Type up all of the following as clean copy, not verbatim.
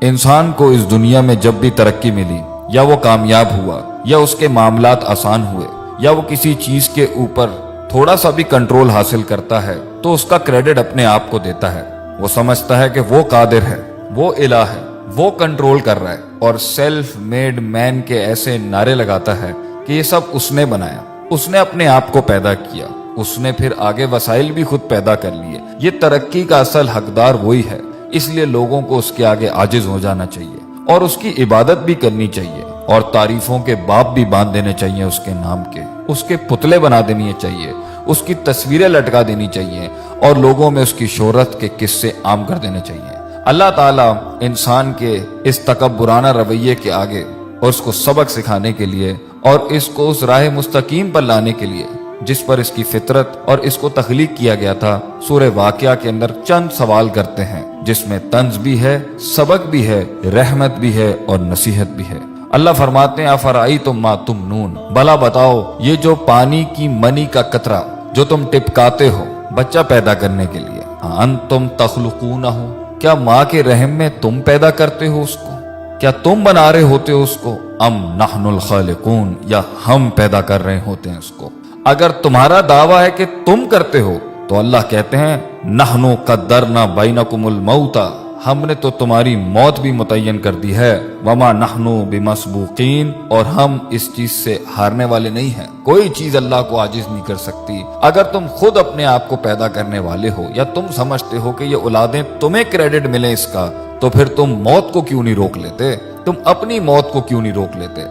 انسان کو اس دنیا میں جب بھی ترقی ملی، یا وہ کامیاب ہوا، یا اس کے معاملات آسان ہوئے، یا وہ کسی چیز کے اوپر تھوڑا سا بھی کنٹرول حاصل کرتا ہے، تو اس کا کریڈٹ اپنے آپ کو دیتا ہے۔ وہ سمجھتا ہے کہ وہ قادر ہے، وہ الہ ہے، وہ کنٹرول کر رہا ہے، اور سیلف میڈ مین کے ایسے نعرے لگاتا ہے کہ یہ سب اس نے بنایا، اس نے اپنے آپ کو پیدا کیا، اس نے پھر آگے وسائل بھی خود پیدا کر لیے، یہ ترقی کا اصل حقدار وہی ہے۔ اس لیے لوگوں کو اس کے آگے عاجز ہو جانا چاہیے، اور اس کی عبادت بھی کرنی چاہیے، اور تعریفوں کے باب بھی باندھ دینے چاہیے اس کے نام کے، اس کے پتلے بنا دینی چاہیے، اس کی تصویریں لٹکا دینی چاہیے، اور لوگوں میں اس کی شہرت کے قصے عام کر دینے چاہیے۔ اللہ تعالیٰ انسان کے اس تکبرانہ رویے کے آگے اور اس کو سبق سکھانے کے لیے، اور اس کو اس راہ مستقیم پر لانے کے لیے جس پر اس کی فطرت اور اس کو تخلیق کیا گیا تھا، سورہ واقعہ کے اندر چند سوال کرتے ہیں، جس میں طنز بھی ہے، سبق بھی ہے، رحمت بھی ہے، اور نصیحت بھی ہے۔ اللہ فرماتے ہیں افرأیتم ما تمنون، بھلا بتاؤ یہ جو پانی کی منی کا قطرہ جو تم ٹپکاتے ہو بچہ پیدا کرنے کے لیے، انتم تخلقونہ، کیا ماں کے رحم میں تم پیدا کرتے ہو اس کو؟ کیا تم بنا رہے ہوتے ہو اس کو؟ ام نحن الخالقون، یا ہم پیدا کر رہے ہوتے ہیں اس کو؟ اگر تمہارا دعویٰ ہے کہ تم کرتے ہو تو اللہ کہتے ہیں نحن قدرنا بینکم الموت، ہم نے تو تمہاری موت بھی متعین کر دی ہے، وما نحن بمسبوقین، اور ہم اس چیز سے ہارنے والے نہیں ہیں، کوئی چیز اللہ کو عاجز نہیں کر سکتی۔ اگر تم خود اپنے آپ کو پیدا کرنے والے ہو، یا تم سمجھتے ہو کہ یہ اولادیں تمہیں کریڈٹ ملے اس کا، تو پھر تم موت کو کیوں نہیں روک لیتے؟ تم اپنی موت کو کیوں نہیں روک لیتے؟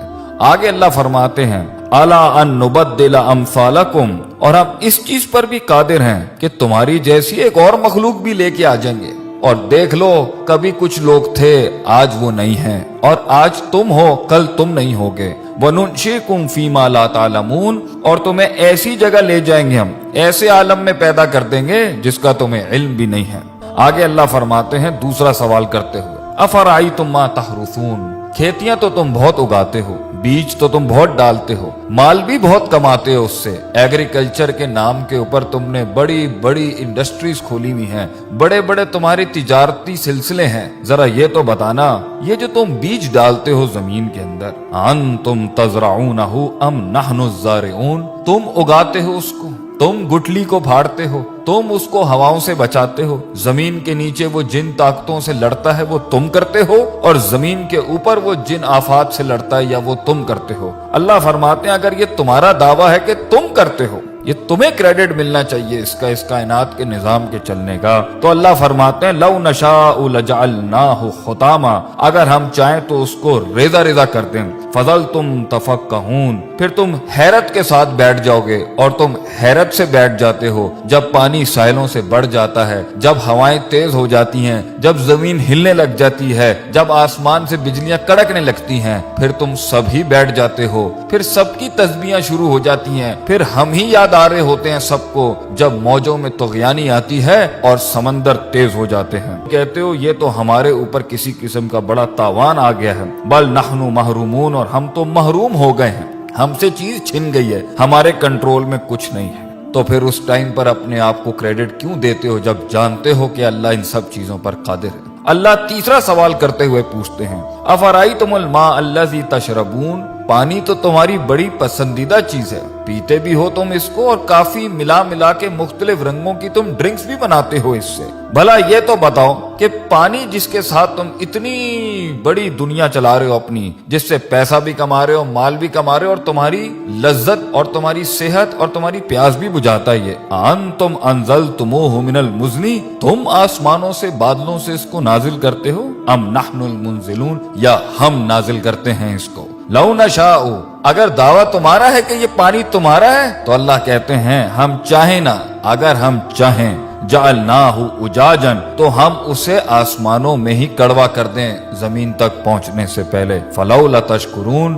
آگے اللہ فرماتے ہیں الا ان نبدل امثالکم، اور ہم اس چیز پر بھی قادر ہیں کہ تمہاری جیسی ایک اور مخلوق بھی لے کے آ جائیں گے، اور دیکھ لو کبھی کچھ لوگ تھے آج وہ نہیں ہیں، اور آج تم ہو کل تم نہیں ہوگے، وَنُنشِئْكُمْ فِي مَا لَا تَعْلَمُونَ، اور تمہیں ایسی جگہ لے جائیں گے ہم، ایسے عالم میں پیدا کر دیں گے جس کا تمہیں علم بھی نہیں ہے۔ آگے اللہ فرماتے ہیں دوسرا سوال کرتے ہوئے افرأیتم ما تحرثون، کھیتیاں تو تم بہت اگاتے ہو، بیج تو تم بہت ڈالتے ہو، مال بھی بہت کماتے ہو اس سے، ایگریکلچر کے نام کے اوپر تم نے بڑی بڑی انڈسٹریز کھولی ہوئی ہیں، بڑے بڑے تمہارے تجارتی سلسلے ہیں، ذرا یہ تو بتانا یہ جو تم بیج ڈالتے ہو زمین کے اندر، انتم تزرعونہ ام نحن الزارعون، تم اگاتے ہو اس کو، تم گٹلی کو پھاڑتے ہو، تم اس کو ہواؤں سے بچاتے ہو، زمین کے نیچے وہ جن طاقتوں سے لڑتا ہے وہ تم کرتے ہو، اور زمین کے اوپر وہ جن آفات سے لڑتا ہے یا وہ تم کرتے ہو۔ اللہ فرماتے ہیں اگر یہ تمہارا دعویٰ ہے کہ تم کرتے ہو، یہ تمہیں کریڈٹ ملنا چاہیے اس کائنات کے نظام کے چلنے کا، تو اللہ فرماتے ہیں لو نشاء لجعلناہ حطاما، اگر ہم چاہیں تو اس کو ریزہ ریزہ کر دیں، فظلتم تفکہون، پھر تم حیرت کے ساتھ بیٹھ جاؤ گے، اور تم حیرت سے بیٹھ جاتے ہو جب پانی ساحلوں سے بڑھ جاتا ہے، جب ہوائیں تیز ہو جاتی ہیں، جب زمین ہلنے لگ جاتی ہے، جب آسمان سے بجلیاں کڑکنے لگتی ہیں، پھر تم سب ہی بیٹھ جاتے ہو، پھر سب کی تسبیحاں شروع ہو جاتی ہیں، پھر ہم ہی یاد آ رہے ہوتے ہیں سب کو جب موجوں میں طغیانی آتی ہے اور سمندر تیز ہو جاتے ہیں، کہتے ہو یہ تو ہمارے اوپر کسی قسم کا بڑا تاوان آ گیا ہے، بل نحن محرومون، اور ہم تو محروم ہو گئے ہیں، ہم سے چیز چھن گئی ہے، ہمارے کنٹرول میں کچھ نہیں ہے۔ تو پھر اس ٹائم پر اپنے آپ کو کریڈٹ کیوں دیتے ہو جب جانتے ہو کہ اللہ ان سب چیزوں پر قادر ہے؟ اللہ تیسرا سوال کرتے ہوئے پوچھتے ہیں افرأیتم الماء الذی تشربون، پانی تو تمہاری بڑی پسندیدہ چیز ہے، پیتے بھی ہو تم اس کو، اور کافی ملا کے مختلف رنگوں کی تم ڈرنکس بھی بناتے ہو اس سے، بھلا یہ تو بتاؤ کہ پانی جس کے ساتھ تم اتنی بڑی دنیا چلا رہے ہو اپنی، جس سے پیسہ بھی کما رہے ہو، مال بھی کما رہے ہو، اور تمہاری لذت اور تمہاری صحت اور تمہاری پیاس بھی بجھاتا ہے، یہ انتم انزلتموہ من المزن، تم آسمانوں سے بادلوں سے اس کو نازل کرتے ہو، ام نحن المنزلون، یا ہم نازل کرتے ہیں اس کو۔ لو نشاء، اگر دعویٰ تمہارا ہے کہ یہ پانی تمہارا ہے تو اللہ کہتے ہیں ہم چاہیں نا، اگر ہم چاہیں جعلناہ اجاجا، تو ہم اسے آسمانوں میں ہی کڑوا کر دیں زمین تک پہنچنے سے پہلے، فلولا تشکرون،